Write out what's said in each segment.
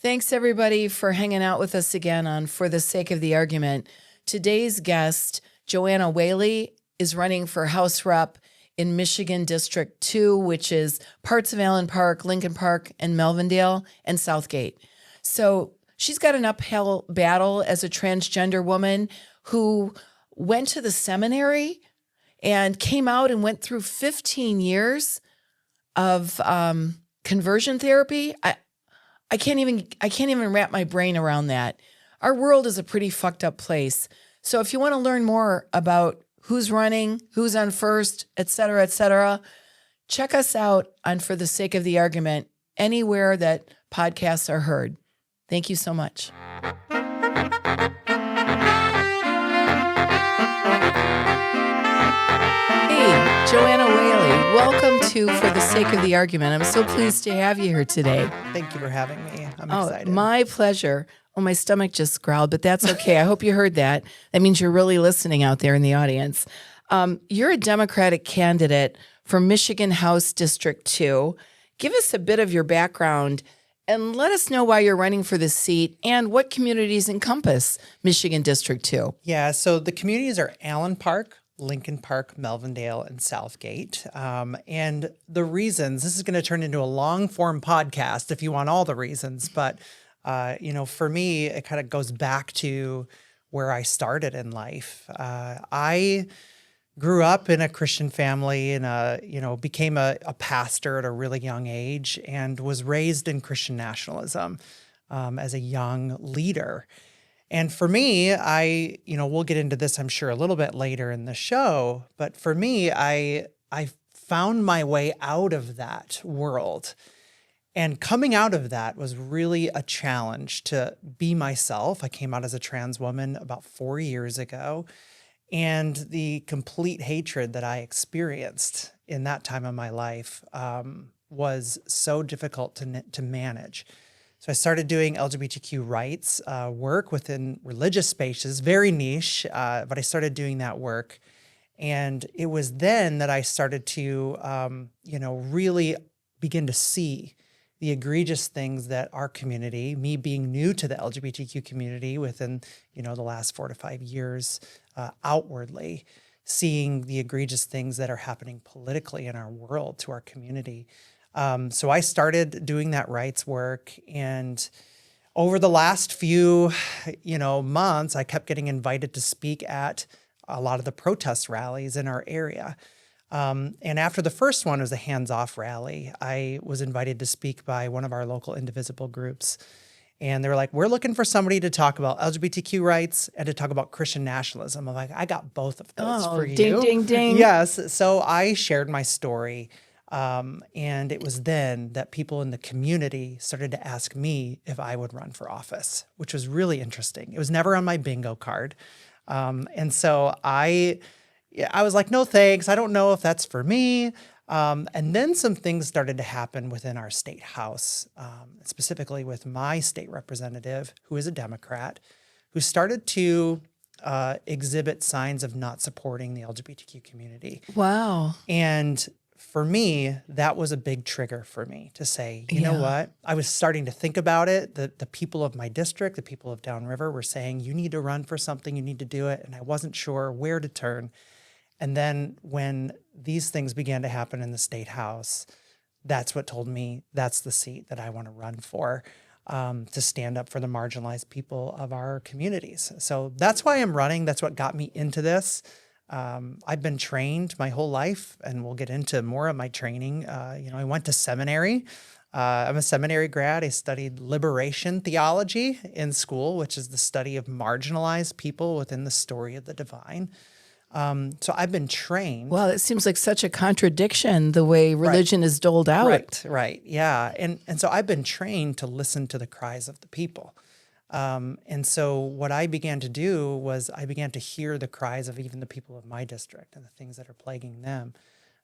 Thanks, everybody, for hanging out with us again on For the Sake of the Argument. Today's guest, Joanna Whaley, is running for House Rep in Michigan District 2, which is parts of Allen Park, Lincoln Park, and Melvindale, and Southgate. So she's got an uphill battle as a transgender woman who went to the seminary and came out and went through 15 years of conversion therapy. I can't even wrap my brain around that. Our world is a pretty fucked up place. So if you want to learn more about who's running, who's on first, et cetera, check us out on For the Sake of the Argument, anywhere that podcasts are heard. Thank you so much. Hey, Joanna Whaley, welcome to For the Sake of the Argument. I'm so pleased to have you here today. Thank you for having me. I'm excited. My pleasure. Oh, my stomach just growled, but that's okay. I hope you heard that. That means you're really listening out there in the audience. You're a Democratic candidate for Michigan House District 2. Give us a bit of your background and let us know why you're running for this seat and what communities encompass Michigan District 2. Yeah, so the communities are Allen Park, Lincoln Park, Melvindale, and Southgate. And the reasons, this is going to turn into a long form podcast if you want all the reasons, but for me, it kind of goes back to where I started in life. I grew up in a Christian family and, became a pastor at a really young age and was raised in Christian nationalism as a young leader. And for me, we'll get into this, I'm sure, a little bit later in the show, but for me, I found my way out of that world. And coming out of that was really a challenge to be myself. I came out as a trans woman about 4 years ago, and the complete hatred that I experienced in that time of my life was so difficult to manage. So I started doing LGBTQ rights work within religious spaces, very niche, but I started doing that work. And it was then that I started to, really begin to see the egregious things that our community, me being new to the LGBTQ community within, the last 4 to 5 years, outwardly, seeing the egregious things that are happening politically in our world to our community. So I started doing that rights work, and over the last few, months, I kept getting invited to speak at a lot of the protest rallies in our area. And after the first one, it was a hands-off rally, I was invited to speak by one of our local indivisible groups. And they were like, we're looking for somebody to talk about LGBTQ rights and to talk about Christian nationalism. I'm like, I got both of those for you. Ding, ding, ding. Yes. So I shared my story. And it was then that people in the community started to ask me if I would run for office, which was really interesting. It was never on my bingo card. And so I was like, no, thanks. I don't know if that's for me. And then some things started to happen within our state house, specifically with my state representative, who is a Democrat, who started to exhibit signs of not supporting the LGBTQ community. Wow. And for me, that was a big trigger for me to say, you know what? I was starting to think about it. The people of my district, the people of Downriver were saying, you need to run for something, you need to do it. And I wasn't sure where to turn. And then when these things began to happen in the state house, that's what told me that's the seat that I want to run for, to stand up for the marginalized people of our communities. So that's why I'm running. That's what got me into this. I've been trained my whole life, and we'll get into more of my training. I went to seminary. I'm a seminary grad. I studied liberation theology in school, which is the study of marginalized people within the story of the divine. So I've been trained. Well, it seems like such a contradiction, the way religion is doled out. Right. Yeah. And so I've been trained to listen to the cries of the people. And so what I began to do was I began to hear the cries of even the people of my district and the things that are plaguing them.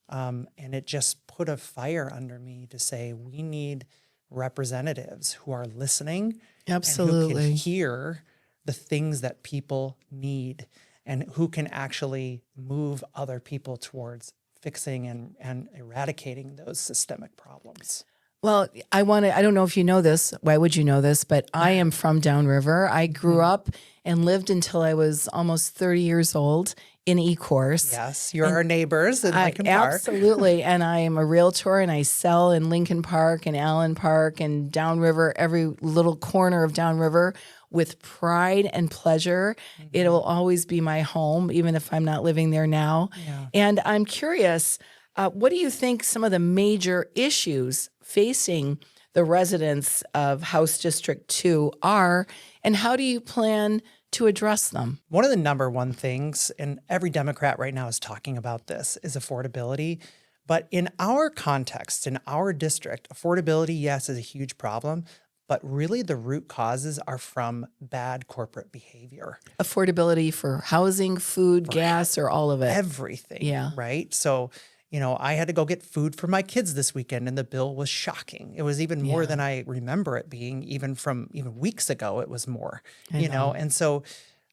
And it just put a fire under me to say, we need representatives who are listening. Absolutely. And who can hear the things that people need and who can actually move other people towards fixing and eradicating those systemic problems. Well, I don't know if you know this. Why would you know this? But I am from downriver. I grew up and lived until I was almost 30 years old in Ecorse. Yes, you're our neighbors in Lincoln Park. Absolutely. And I am a realtor and I sell in Lincoln Park and Allen Park and downriver, every little corner of downriver with pride and pleasure. It'll always be my home, even if I'm not living there now. Yeah. And I'm curious, what do you think some of the major issues facing the residents of House District 2 are, and how do you plan to address them? One of the number one things, and every Democrat right now is talking about this, is affordability. But in our context, in our district, affordability, yes, is a huge problem. But really the root causes are from bad corporate behavior. Affordability for housing, food, gas, or all of it? Everything, Yeah. right? So, I had to go get food for my kids this weekend, and the bill was shocking. It was even more than I remember it being, even from weeks ago, it was more, I know. And so,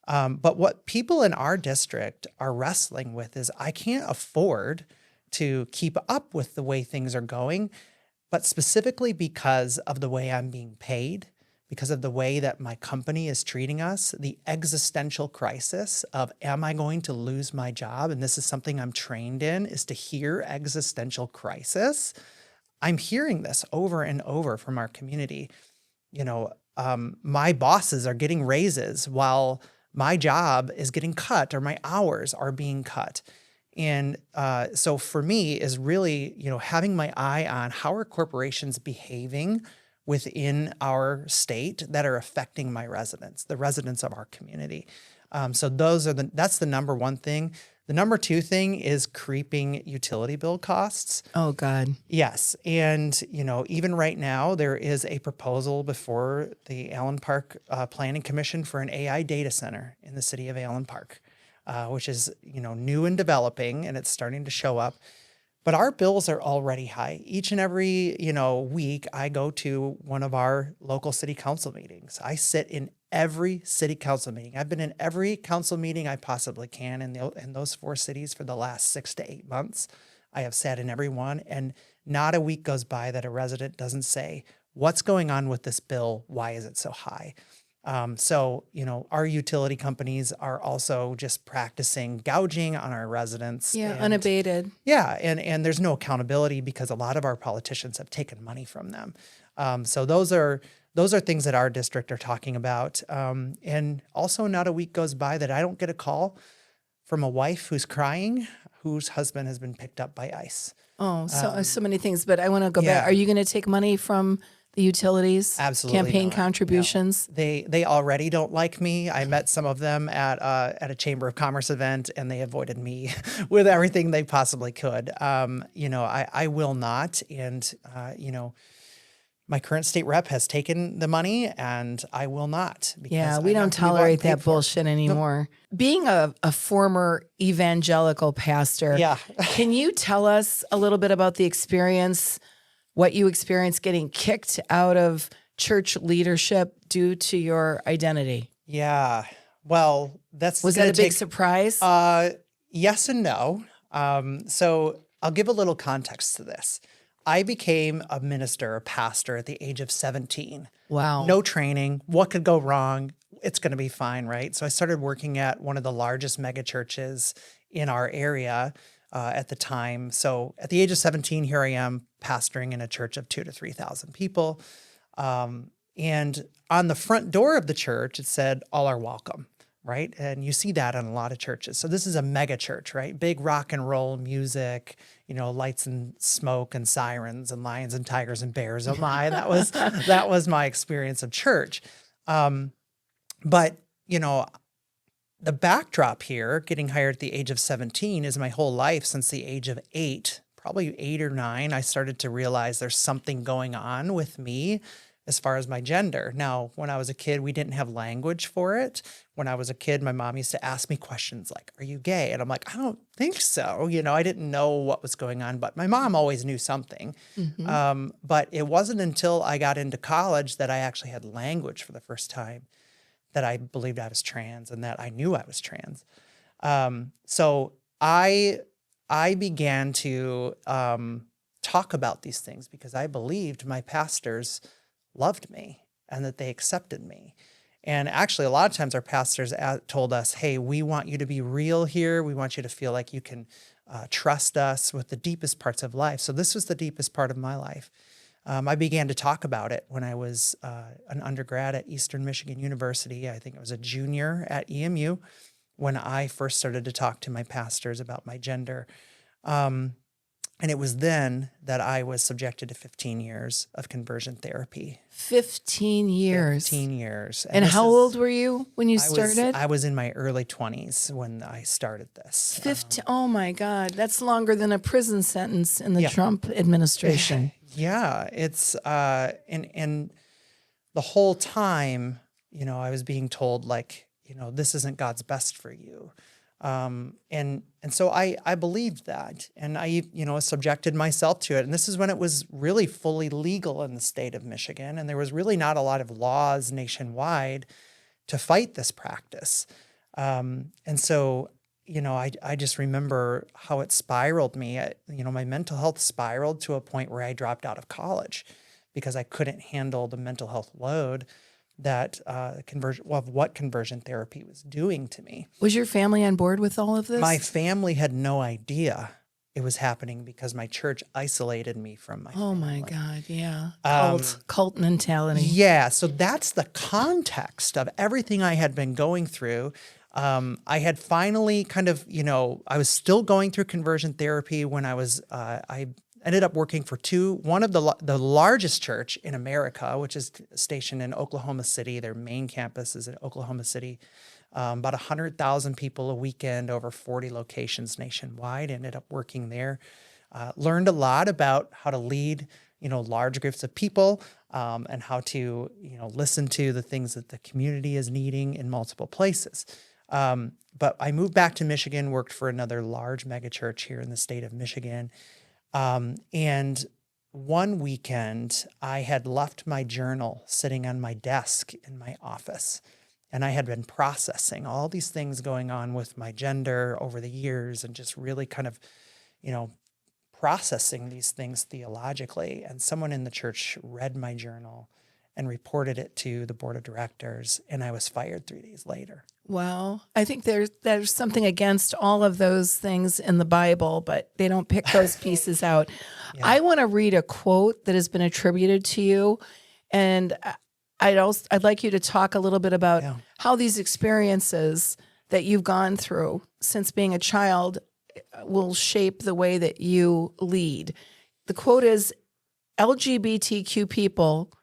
but what people in our district are wrestling with is I can't afford to keep up with the way things are going, but specifically because of the way I'm being paid, because of the way that my company is treating us, the existential crisis of, am I going to lose my job? And this is something I'm trained in, is to hear existential crisis. I'm hearing this over and over from our community. My bosses are getting raises while my job is getting cut or my hours are being cut. And so for me is really, having my eye on how are corporations behaving within our state that are affecting my residents, the residents of our community. So that's the number one thing. The number two thing is creeping utility bill costs. Oh, God. Yes. And, even right now, there is a proposal before the Allen Park Planning Commission for an AI data center in the city of Allen Park, which is, new and developing, and it's starting to show up. But our bills are already high. Each and every, week, I go to one of our local city council meetings. I sit in every city council meeting. I've been in every council meeting I possibly can in those 4 cities for the last 6 to 8 months. I have sat in every one, and not a week goes by that a resident doesn't say, what's going on with this bill? Why is it so high? So, our utility companies are also just practicing gouging on our residents. Yeah, unabated. Yeah, and there's no accountability because a lot of our politicians have taken money from them. So those are things that our district are talking about. And also not a week goes by that I don't get a call from a wife who's crying, whose husband has been picked up by ICE. Oh, so many things. But I want to go back. Are you going to take money from the utilities? Absolutely Campaign not. contributions? No. They already don't like me. I met some of them at a Chamber of Commerce event, and they avoided me with everything they possibly could. I will not. And, my current state rep has taken the money, and I will not. Yeah, we don't tolerate that bullshit anymore. No. Being a former evangelical pastor, can you tell us a little bit about the experience, what you experienced getting kicked out of church leadership due to your identity? Yeah. Well, was that a big surprise? Yes and no. So I'll give a little context to this. I became a minister, a pastor at the age of 17. Wow. No training. What could go wrong? It's going to be fine, right? So I started working at one of the largest mega churches in our area at the time. So at the age of 17, here I am pastoring in a church of 2,000 to 3,000 people. And on the front door of the church, it said, all are welcome, right? And you see that in a lot of churches. So this is a mega church, right? Big rock and roll music, lights and smoke and sirens and lions and tigers and bears. Oh my, that was my experience of church. But, the backdrop here, getting hired at the age of 17, is my whole life since the age of 8, probably 8 or 9, I started to realize there's something going on with me as far as my gender. Now, when I was a kid, we didn't have language for it. When I was a kid, my mom used to ask me questions like, are you gay? And I'm like, I don't think so. I didn't know what was going on, but my mom always knew something. Mm-hmm. But it wasn't until I got into college that I actually had language for the first time that I believed I was trans and that I knew I was trans. So I began to talk about these things because I believed my pastors loved me and that they accepted me. And actually, a lot of times our pastors told us, hey, we want you to be real here. We want you to feel like you can trust us with the deepest parts of life. So this was the deepest part of my life. I began to talk about it when I was an undergrad at Eastern Michigan University. I think I was a junior at EMU when I first started to talk to my pastors about my gender. And it was then that I was subjected to 15 years of conversion therapy. 15 years. 15 years. And how old were you when you started? I was in my early 20s when I started this. 15. Oh my God. That's longer than a prison sentence in the Trump administration. Yeah. It's, and the whole time, I was being told like, this isn't God's best for you. And so I believed that, and I, subjected myself to it. And this is when it was really fully legal in the state of Michigan. And there was really not a lot of laws nationwide to fight this practice. And so, I just remember how it spiraled me. My mental health spiraled to a point where I dropped out of college because I couldn't handle the mental health load that what conversion therapy was doing to me. Was your family on board with all of this? My family had no idea it was happening because my church isolated me from my family. Oh my God, yeah. Cult mentality. Yeah, so that's the context of everything I had been going through. I had finally kind of, I was still going through conversion therapy when I ended up working for one of the largest church in America, which is stationed in Oklahoma City. Their main campus is in Oklahoma City. About 100,000 people a weekend, over 40 locations nationwide. Ended up working there. Learned a lot about how to lead, large groups of people, and how to, listen to the things that the community is needing in multiple places. But I moved back to Michigan, worked for another large megachurch here in the state of Michigan. And one weekend I had left my journal sitting on my desk in my office, and I had been processing all these things going on with my gender over the years and just really kind of, processing these things theologically. And someone in the church read my journal and reported it to the board of directors, and I was fired 3 days later. Well, I think there's something against all of those things in the Bible, but they don't pick those pieces out. Yeah. I want to read a quote that has been attributed to you, and I'd like you to talk a little bit about how these experiences that you've gone through since being a child will shape the way that you lead. The quote is, LGBTQ people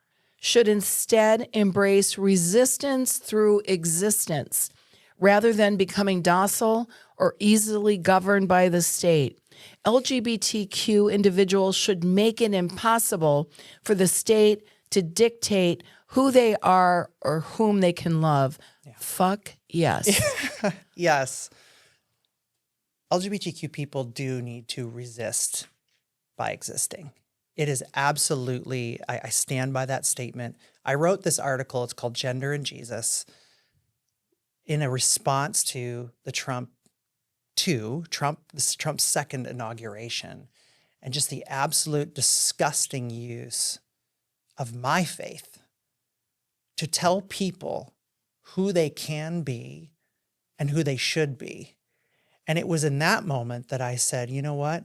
should instead embrace resistance through existence rather than becoming docile or easily governed by the state. LGBTQ individuals should make it impossible for the state to dictate who they are or whom they can love. Yeah. Fuck yes. Yes. LGBTQ people do need to resist by existing. It is absolutely, I stand by that statement. I wrote this article, it's called Gender and Jesus, in a response to the Trump's second inauguration, and just the absolute disgusting use of my faith to tell people who they can be and who they should be. And it was in that moment that I said, you know what?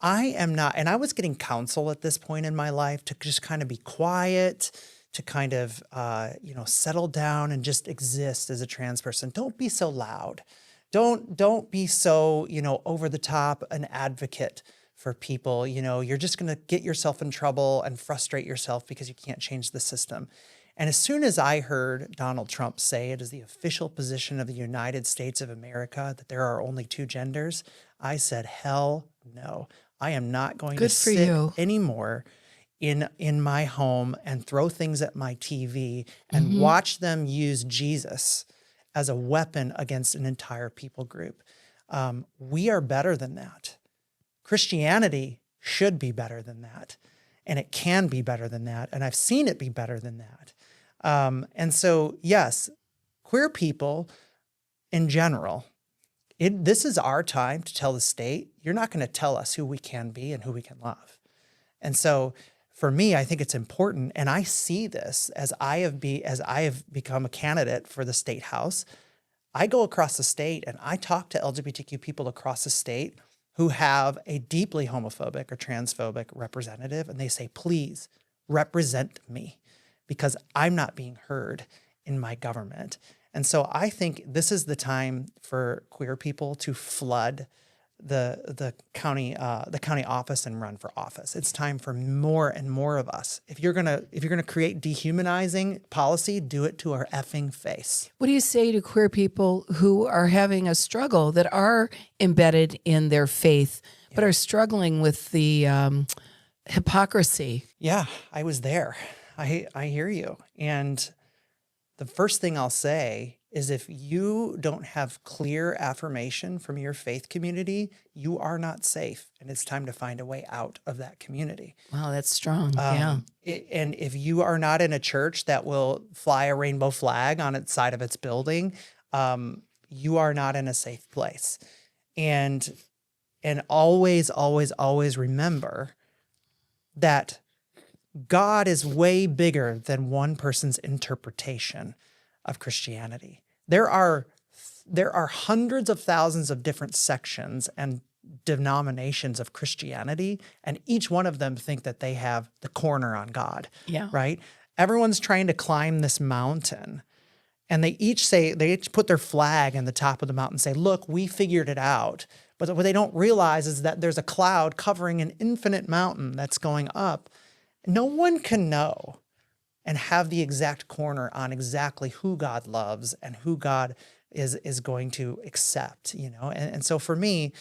I am not, and I was getting counsel at this point in my life to just kind of be quiet, to kind of, settle down and just exist as a trans person. Don't be so loud. Don't be so, over the top an advocate for people. You're just going to get yourself in trouble and frustrate yourself because you can't change the system. And as soon as I heard Donald Trump say it is the official position of the United States of America that there are only two genders, I said, hell no. I am not going to sit anymore in my home and throw things at my TV and watch them use Jesus as a weapon against an entire people group. We are better than that. Christianity should be better than that. And it can be better than that. And I've seen it be better than that. And so, yes, queer people in general, this is our time to tell the state, you're not going to tell us who we can be and who we can love. And so for me, I think it's important, and I see this as I have become a candidate for the state house. I go across the state and I talk to LGBTQ people across the state who have a deeply homophobic or transphobic representative, and they say, please represent me because I'm not being heard in my government. And so I think this is the time for queer people to flood the county office and run for office. It's time for more and more of us. If you're gonna create dehumanizing policy, do it to our effing face. What do you say to queer people who are having a struggle, that are embedded in their faith, but are struggling with the hypocrisy? Yeah, I was there. I hear you. And the first thing I'll say is, if you don't have clear affirmation from your faith community, you are not safe. And it's time to find a way out of that community. Wow, that's strong. Yeah. And if you are not in a church that will fly a rainbow flag on its side of its building, you are not in a safe place. And always, always, always remember that God is way bigger than one person's interpretation of Christianity. There are hundreds of thousands of different sections and denominations of Christianity, and each one of them think that they have the corner on God. Yeah. Right? Everyone's trying to climb this mountain, and they each put their flag in the top of the mountain and say, look, we figured it out. But what they don't realize is that there's a cloud covering an infinite mountain that's going up. No one can know and have the exact corner on exactly who God loves and who God is going to accept, you know? And so for me,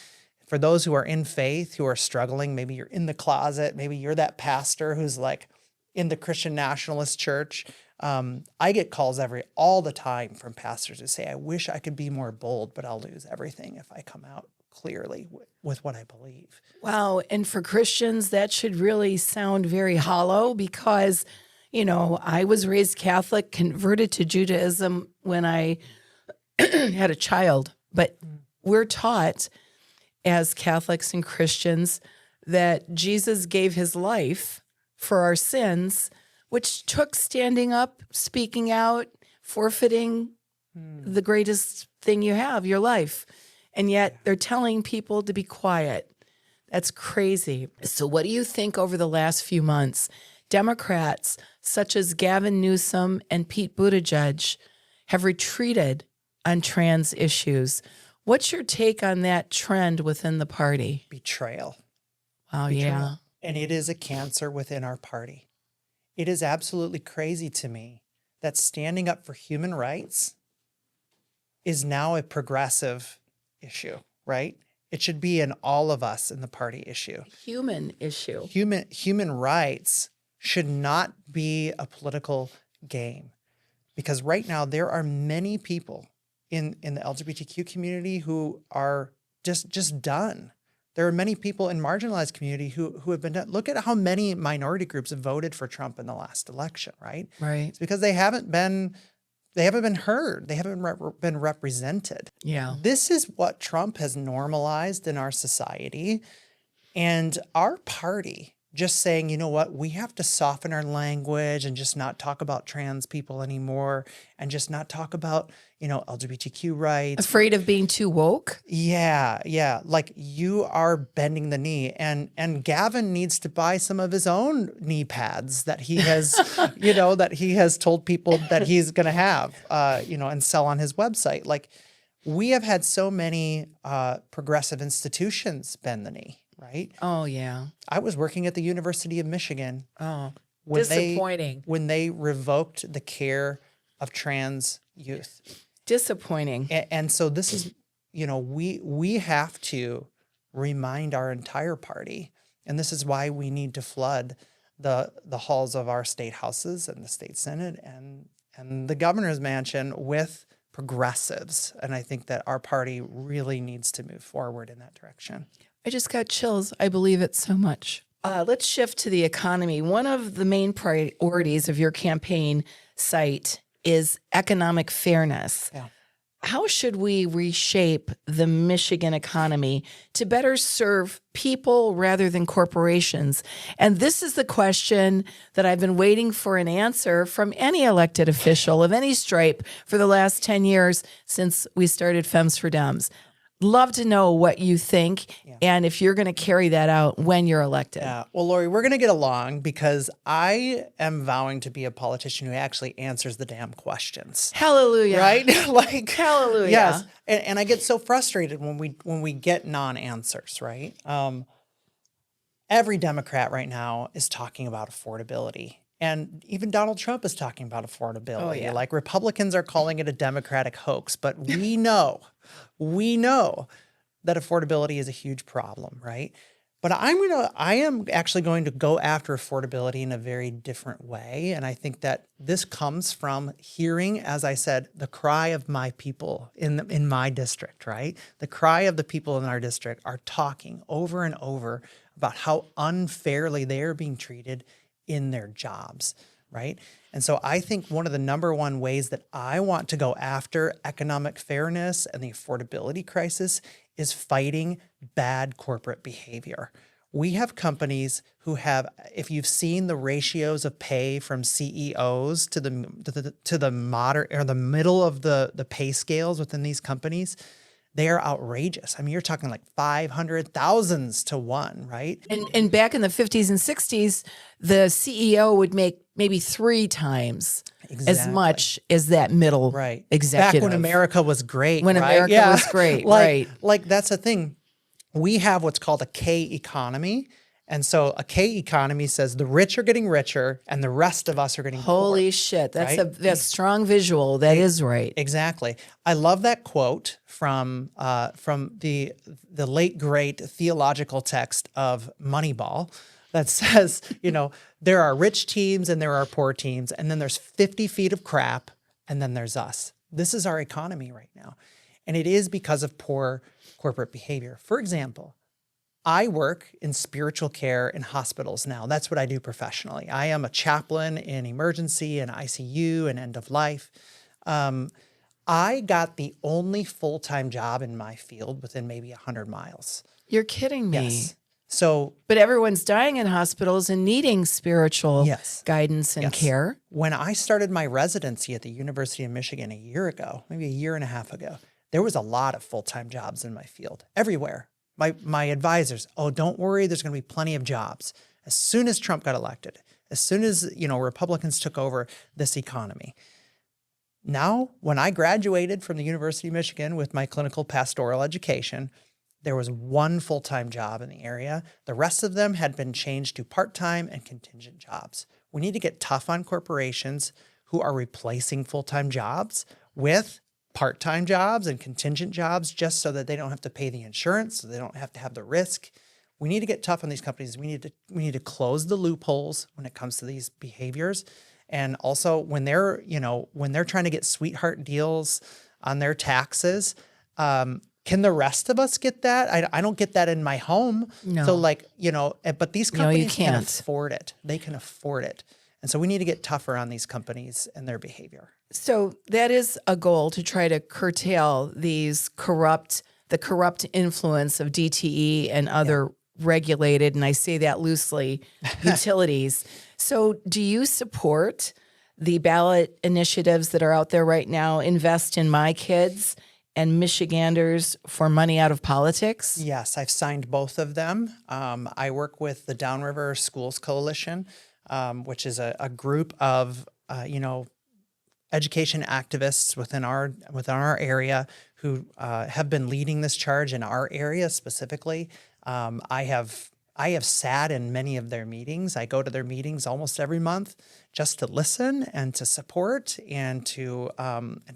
for those who are in faith, who are struggling, maybe you're in the closet, maybe you're that pastor who's like in the Christian Nationalist church. I get calls all the time from pastors who say, I wish I could be more bold, but I'll lose everything if I come out clearly with what I believe. Wow. And for Christians, that should really sound very hollow, because, you know, I was raised Catholic, converted to Judaism when I had a child. But we're taught as Catholics and Christians that Jesus gave his life for our sins, which took standing up, speaking out, forfeiting the greatest thing you have, your life. And yet they're telling people to be quiet. That's crazy. So what do you think over the last few months? Democrats such as Gavin Newsom and Pete Buttigieg have retreated on trans issues. What's your take on that trend within the party? Betrayal. Wow, yeah. And it is a cancer within our party. It is absolutely crazy to me that standing up for human rights is now a progressive issue, right? It should be an all of us in the party issue. Human issue. Human rights should not be a political game, because right now there are many people in the LGBTQ community who are just done. There are many people in marginalized community who have been done. Look at how many minority groups have voted for Trump in the last election, right? Right. It's because they haven't been heard. They haven't been represented. Yeah. This is what Trump has normalized in our society. And our party just saying, you know what, we have to soften our language and just not talk about trans people anymore, and just not talk about, LGBTQ rights. Afraid of being too woke? Yeah. Like, you are bending the knee, and Gavin needs to buy some of his own knee pads that he has, that he has told people that he's going to have, and sell on his website. Like, we have had so many progressive institutions bend the knee, right? Oh, yeah. I was working at the University of Michigan. Oh, when disappointing. When they revoked the care of trans youth. Disappointing. And so this is, we have to remind our entire party, and this is why we need to flood the halls of our state houses and the state senate and the governor's mansion with progressives. And I think that our party really needs to move forward in that direction. I just got chills. I believe it so much. Let's shift to the economy. One of the main priorities of your campaign site is economic fairness. Yeah. how should we reshape the Michigan economy to better serve people rather than corporations? And this is the question that I've been waiting for an answer from any elected official of any stripe for the last 10 years since we started Femmes for Dems. Love to know what you think and if you're going to carry that out when you're elected. Yeah. Well, Lori, we're going to get along because I am vowing to be a politician who actually answers the damn questions. Hallelujah. Right? Like, hallelujah. Yes. And I get so frustrated when we get non-answers, right? Every Democrat right now is talking about affordability. And even Donald Trump is talking about affordability. Oh, yeah. Like Republicans are calling it a Democratic hoax, but we know that affordability is a huge problem, right? But I am actually going to go after affordability in a very different way. And I think that this comes from hearing, as I said, the cry of my people in my district, right? The cry of the people in our district are talking over and over about how unfairly they are being treated in their jobs, right? And so I think one of the number one ways that I want to go after economic fairness and the affordability crisis is fighting bad corporate behavior. We have companies who have, if you've seen the ratios of pay from CEOs to the moderate or the middle of the pay scales within these companies, they are outrageous. I mean, you're talking like 500,000s to 1, right? And back in the 50s and 60s, the CEO would make maybe 3 times as much as that middle executive. Back when America was great. When America was great, right. Like that's the thing. We have what's called a K economy. And so a K economy says the rich are getting richer and the rest of us are getting poor. Holy shit. That's a strong visual. That is right. Exactly. I love that quote from the late great theological text of Moneyball that says, there are rich teams and there are poor teams, and then there's 50 feet of crap, and then there's us. This is our economy right now. And it is because of poor corporate behavior. For example, I work in spiritual care in hospitals now. That's what I do professionally. I am a chaplain in emergency and ICU and end of life. I got the only full-time job in my field within maybe 100 miles. You're kidding me. Yes. So, but everyone's dying in hospitals and needing spiritual guidance and care. When I started my residency at the University of Michigan a year ago, maybe a year and a half ago, there was a lot of full-time jobs in my field everywhere. My advisors, don't worry, there's going to be plenty of jobs. As soon as Trump got elected, as soon as, Republicans took over this economy. Now, when I graduated from the University of Michigan with my clinical pastoral education, there was one full-time job in the area. The rest of them had been changed to part-time and contingent jobs. We need to get tough on corporations who are replacing full-time jobs with part-time jobs and contingent jobs just so that they don't have to pay the insurance, so they don't have to have the risk. We need to get tough on these companies. We need to close the loopholes when it comes to these behaviors. And also when they're trying to get sweetheart deals on their taxes, can the rest of us get that? I don't get that in my home. No. So but these companies can afford it. They can afford it. And so we need to get tougher on these companies and their behavior. So that is a goal, to try to curtail the corrupt influence of DTE and other regulated, and I say that loosely, utilities. So do you support the ballot initiatives that are out there right now, Invest in My Kids and Michiganders for Money Out of Politics? Yes, I've signed both of them. I work with the Downriver Schools Coalition, which is a group of, education activists within our area who have been leading this charge in our area specifically. I have sat in many of their meetings. I go to their meetings almost every month just to listen and to support and to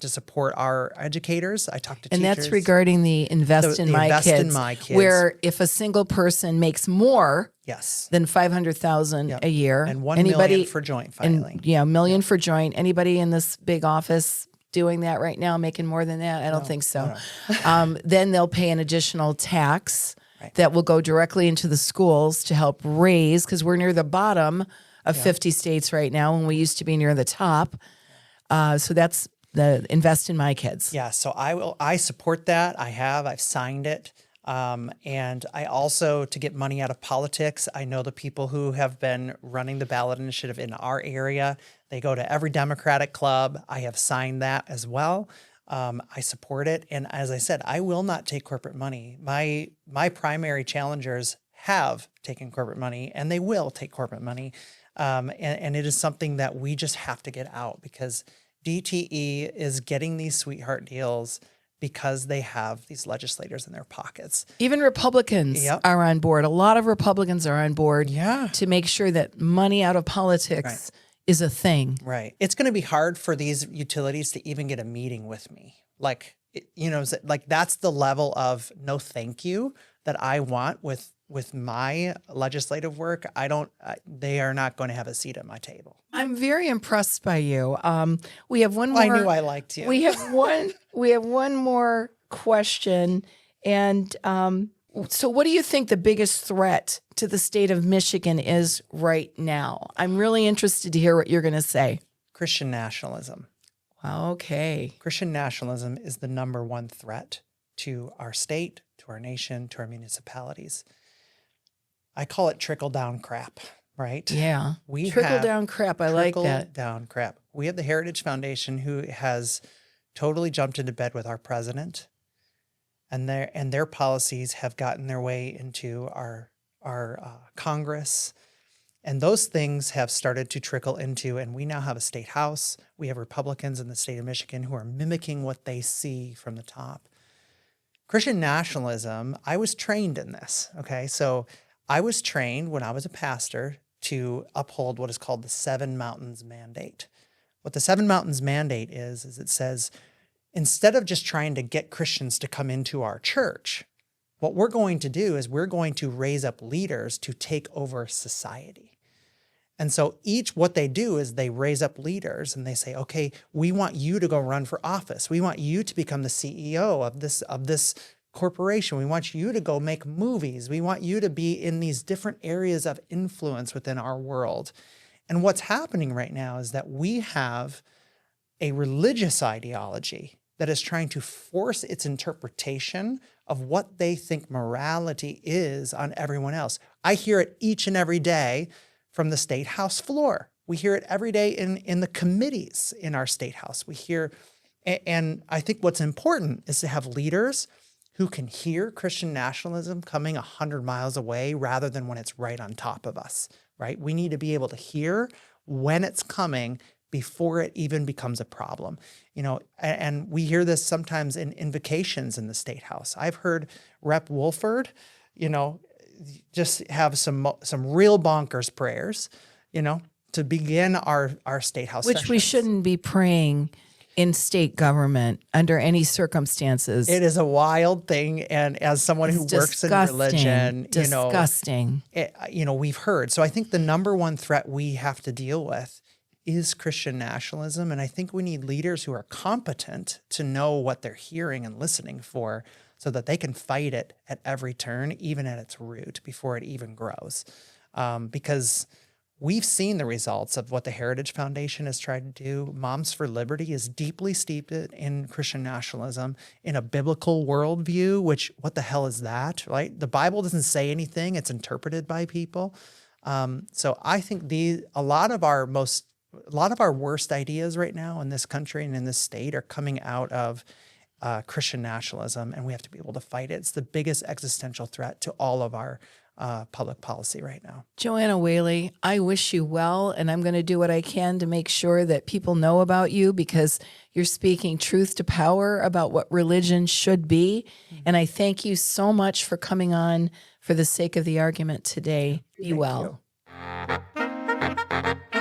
support our educators. I talk to teachers. And that's regarding the Invest in My Kids, where if a single person makes more than $500,000 a year, and $1 million for joint filing, $1 million for joint. Anybody in this big office doing that right now, making more than that? I don't think so. No. Then they'll pay an additional tax that will go directly into the schools to help raise, because we're near the bottom of 50 states right now, and we used to be near the top. So that's invest in my kids. Yeah, so I support that. I've signed it. And I also, to get money out of politics, I know the people who have been running the ballot initiative in our area. They go to every Democratic club. I have signed that as well. I support it. And as I said, I will not take corporate money. My primary challengers have taken corporate money, and they will take corporate money. And it is something that we just have to get out, because DTE is getting these sweetheart deals because they have these legislators in their pockets. Even Republicans are on board. A lot of Republicans are on board to make sure that money out of politics is a thing. Right. It's going to be hard for these utilities to even get a meeting with me. Like, that's the level of no thank you that I want with my legislative work. They are not going to have a seat at my table. I'm very impressed by you. We have one more. I knew I liked you. We have one more question. And so what do you think the biggest threat to the state of Michigan is right now? I'm really interested to hear what you're going to say. Christian nationalism. Okay. Christian nationalism is the number one threat to our state, to our nation, to our municipalities. I call it trickle-down crap, right? Yeah. Trickle-down crap. I like that. Trickle-down crap. We have the Heritage Foundation, who has totally jumped into bed with our president, and their policies have gotten their way into our Congress, and those things have started to trickle into, and we now have a state house. We have Republicans in the state of Michigan who are mimicking what they see from the top. Christian nationalism, I was trained in this, okay? So I was trained when I was a pastor to uphold what is called the Seven Mountains Mandate. What the Seven Mountains Mandate is it says, instead of just trying to get Christians to come into our church, what we're going to do is we're going to raise up leaders to take over society. And so what they do is they raise up leaders and they say, okay, we want you to go run for office. We want you to become the CEO of this corporation. We want you to go make movies. We want you to be in these different areas of influence within our world. And what's happening right now is that we have a religious ideology that is trying to force its interpretation of what they think morality is on everyone else. I hear it each and every day from the state house floor. We hear it every day in the committees in our state house. We hear, and I think what's important is to have leaders who can hear Christian nationalism coming 100 miles away rather than when it's right on top of us, right? We need to be able to hear when it's coming before it even becomes a problem. And we hear this sometimes in invocations in the state house. I've heard Rep. Wolford, just have some real bonkers prayers, to begin our state house Which sessions. We shouldn't be praying in state government under any circumstances. It is a wild thing. And as someone who works in religion, disgusting. We've heard. So I think the number one threat we have to deal with is Christian nationalism. And I think we need leaders who are competent to know what they're hearing and listening for so that they can fight it at every turn, even at its root, before it even grows. Because we've seen the results of what the Heritage Foundation has tried to do. Moms for Liberty is deeply steeped in Christian nationalism, in a biblical worldview, which, what the hell is that, right? The Bible doesn't say anything. It's interpreted by people. So I think a lot of our worst ideas right now in this country and in this state are coming out of Christian nationalism, and we have to be able to fight it. It's the biggest existential threat to all of our public policy right now. Joanna Whaley, I wish you well, and I'm going to do what I can to make sure that people know about you, because you're speaking truth to power about what religion should be. Mm-hmm. And I thank you so much for coming on for the sake of the argument today. Be well. Thank you.